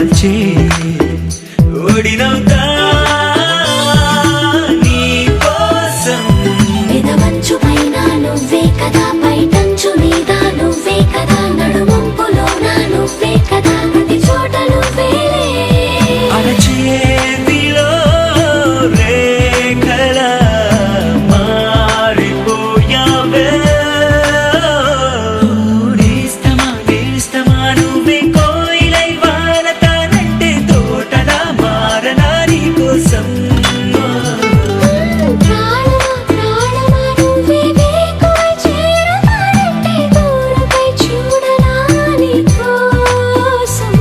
కాల్చే ఓడినవుతా నీ కోసం. పెదవంచు పైన నువ్వే కదా, పైటంచు మీద నువ్వే కదా, నడుమంపులోన నువ్వే కదా, ప్రతి చోట నువ్వేలే. అరచేతిలో రేఖలా మారిపోయావే. ఊడిస్తమా గెలుస్తమా నువ్వే కోయిలై వాలతానంటే తోటలా మారనా నీ కోసం. ప్రాణమా ప్రాణమా నువ్వే వేకువై చేరతానంటే దూరపై చూడనా నీ కోసం.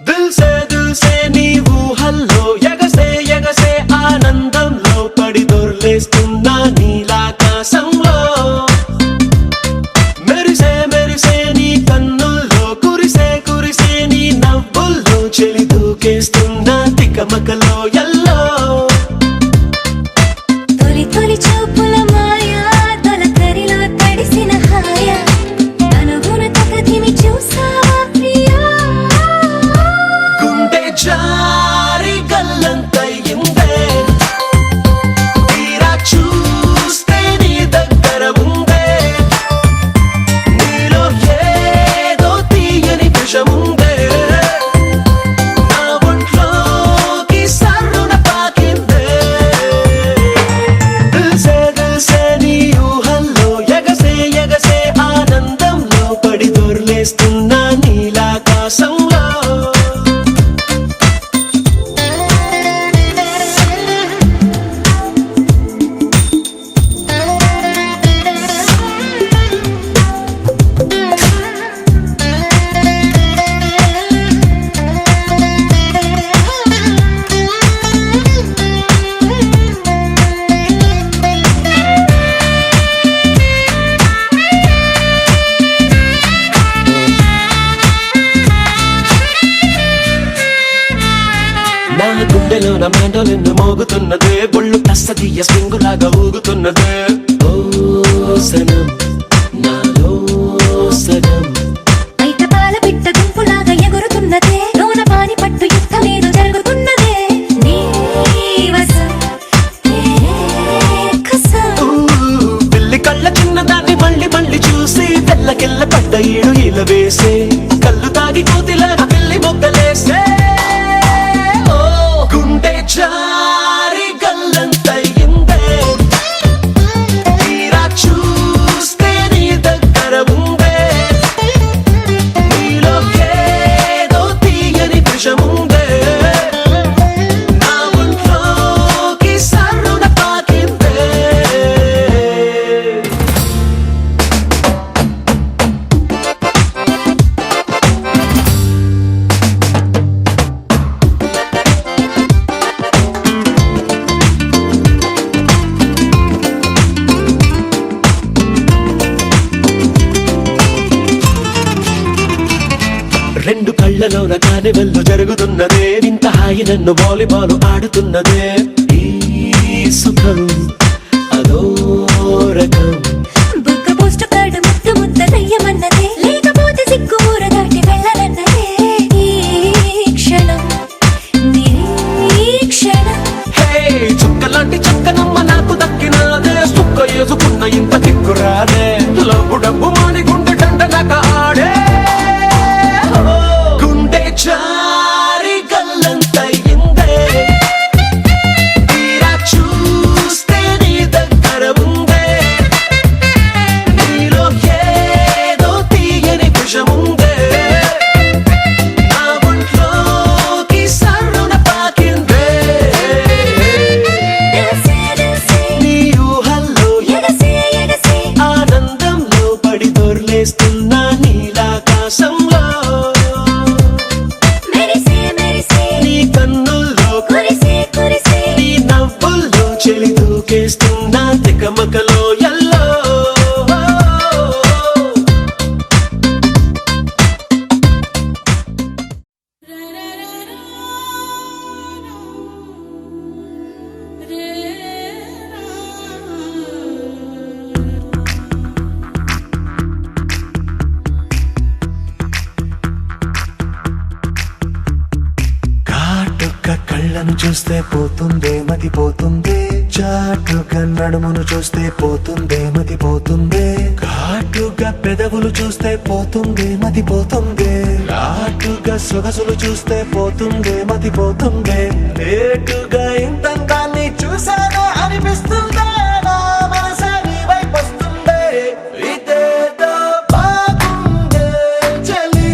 దిల్సే నీ ఊహల్లో ఎగసే ఎగసే ఆనందంలో పడి దొర్లేస్తున్నా నీలాకాశంలో. మెరిసే మెరిసే నీ కన్నుల్లో కురిసే కురిసే నీ నవ్వుల్లో చెలి దూకేస్తున్నా తికమకలో ఎల్లో. తొలి తొలి చూపుల మాయా తొలకరిలో తడిసిన హాయ అనుగుణ తగదిమి చూసావా ప్రియా. గుండె జారి గల్లంతయిందే తీరా చూస్తే నీ దగ్గర ఉందే. నీలో ఏదో తీయని విషముందే, నా ఒంట్లోకి సర్రున పాకిందే. దిల్సే నీ ఊహల్లో ఎగసే ఎగసే ఆనందంలో పడి దొర్లేస్తున్నా నీలాకాశంలో. నా గుండెలోన మ్యాండోలిన్ మోగుతున్నదే, బొళ్ళు కస్తదీయ స్ప్రింగులాగా ఊగుతున్నదే. ఓ సనం నాలో సగం బయట పాల పిట్ట గుంపులాగా ఎగురుతున్నదే, లోన పాని పట్టు యుద్ధమేదో జరుగుతున్నదే. నీ వశం, నీ కసం. పిల్లి కళ్ళ చిన్నదాన్ని మళ్ళీ మళ్ళీ చూసి తెల్లకెళ్ళ పడ్డ ఈడు ఇలా వేసే కళ్ళు తాగి కోతిలాగా పిల్లి మొగ్గలేసే. ఓ గుండె జారి గల్లంతయిందే తీరా చూస్తే నీ దగ్గర ఉందే. నీలో ఏదో తీయని విషముందే, నా ఒంట్లోకి సర్రున పాకిందే. రెండు కళ్ళలోన కానివెల్లు జరుగుతున్నదే, ఇంత హాయి నన్ను వాలీబాల్ ఆడుతున్నదే. ఈ సుఖం అదో రకం. బుగ్గ పోస్ట్ కార్డు ముద్దు ముద్ద దయ్యమన్నదే, లేకపోతే సిగ్గు ఊర దాటి వెళ్ళనన్నదే. ఈ క్షణం నిరీక్షణం. హే చుక్కలాంటి చక్కనమ్మ నాకు దక్కినాదే, సుక్క వేసుకున్న ఇంత దిక్కురాదే. లబ్బు డబ్బు మాని గుండె డండనక ఆడే. గుండె జారి గల్లంతయిందే తీరా చూస్తే నీ దగ్గర ఉందే. పిల్లను చూస్తే పోతుందే మతి పోతుందే, చాటుగా నడుమును చూస్తే పోతుందే మతి పోతుందే, ఘాటుగా పెదవులు చూస్తే పోతుందే మతి పోతుందే, ఘాటుగా సొగసులు చూస్తే పోతుందే మతి పోతుందే, లేటుగా ఇంతంతాన్ని చూసానే అనిపిస్తుందే, నా మనసే నీ వైపు వస్తుందే. ఇదేదో బాగుందే చలి,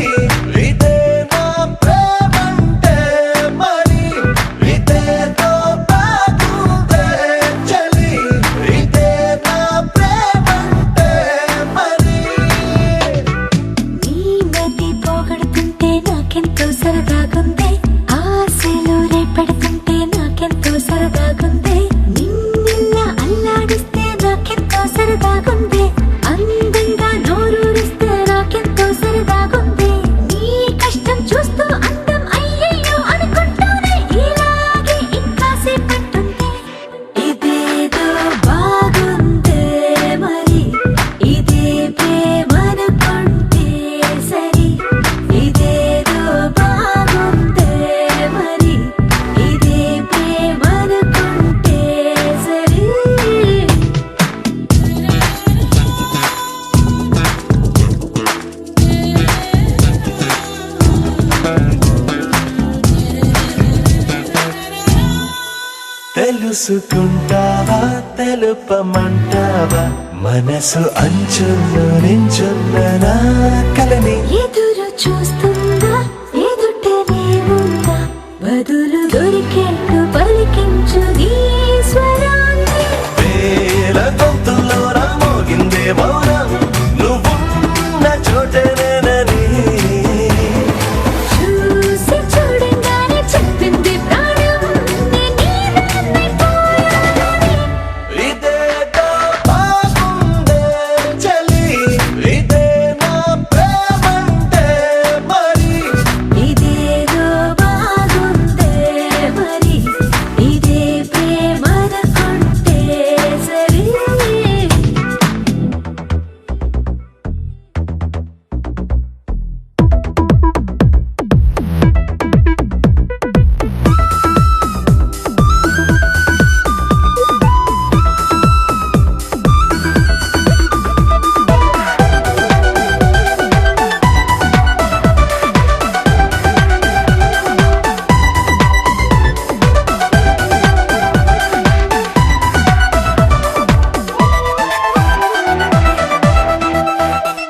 ఇదే నా ప్రేమంటే మరి, ఇదేదో బాగుందే చలి, ఇదే నా ప్రేమంటే మరి. నీ మతి పోగొడుతుంటే నాకెంతో సరదాగుంది, ఆశలు రేపెడుతుంటే నాకెంతో సరదాగుంది, నిన్న అల్లాడిస్తే నాకెంతో సరదాగుంది, అందంగా నోరూరిస్తే నాకెంతో సరదాగుంది, నీ కష్టం చూస్తూ అందం అయ్యయ్యో అనుకుంటూనే ఇలాగే ఇంకాసేపట్టుంది. ఇదేదో బాగుందే మరి, ఇదే ప్రేమనుకుంటే సరి, ఇదేదో బాగుందే మరి, ఇదే ప్రేమనుకుంటే సరి. తెలుసుకుంటావా తెలుపమంటావా, మనసు అంచుల్లో నించున్న నా కలని. ఎదురు చూస్తుందా ఎదుటనే ఉందా, బదులు దొరికేట్టు పలికించు నీ స్వరాన్ని. వేల గొంతుల్లో నా మోగిందే మౌనం, నువ్వున్న చోటనేనని. చూసి చూడంగానే చెప్పింది ప్రాణం, నేను నీదాన్నైపోయానని. ఇదేదో బాగుందే చలి, ఇదే నా ప్రేమంటే మరి. ఇదేదో బాగుందే మరి, ఇదే ప్రేమనుకుంటే సరి.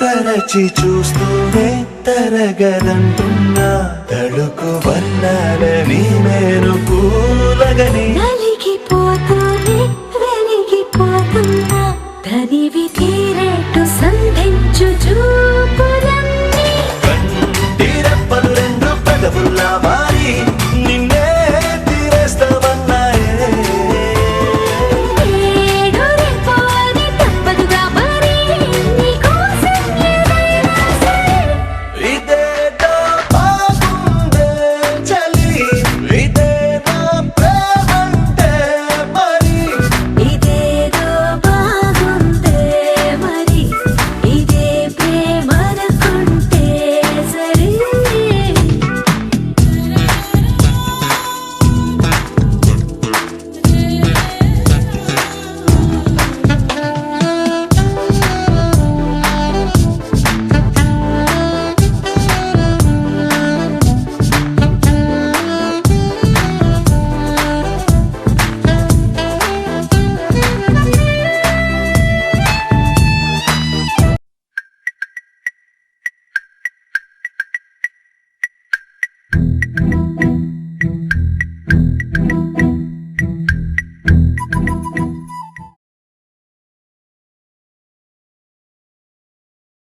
తరచి చూస్తూనే తరగదంటున్నా, తడుకు వర్ణాలని నేను పూలగని. నలిగిపోతూనే వెలిగిపోతున్నా, తనివి తీరేట్టు సంధించు చూపు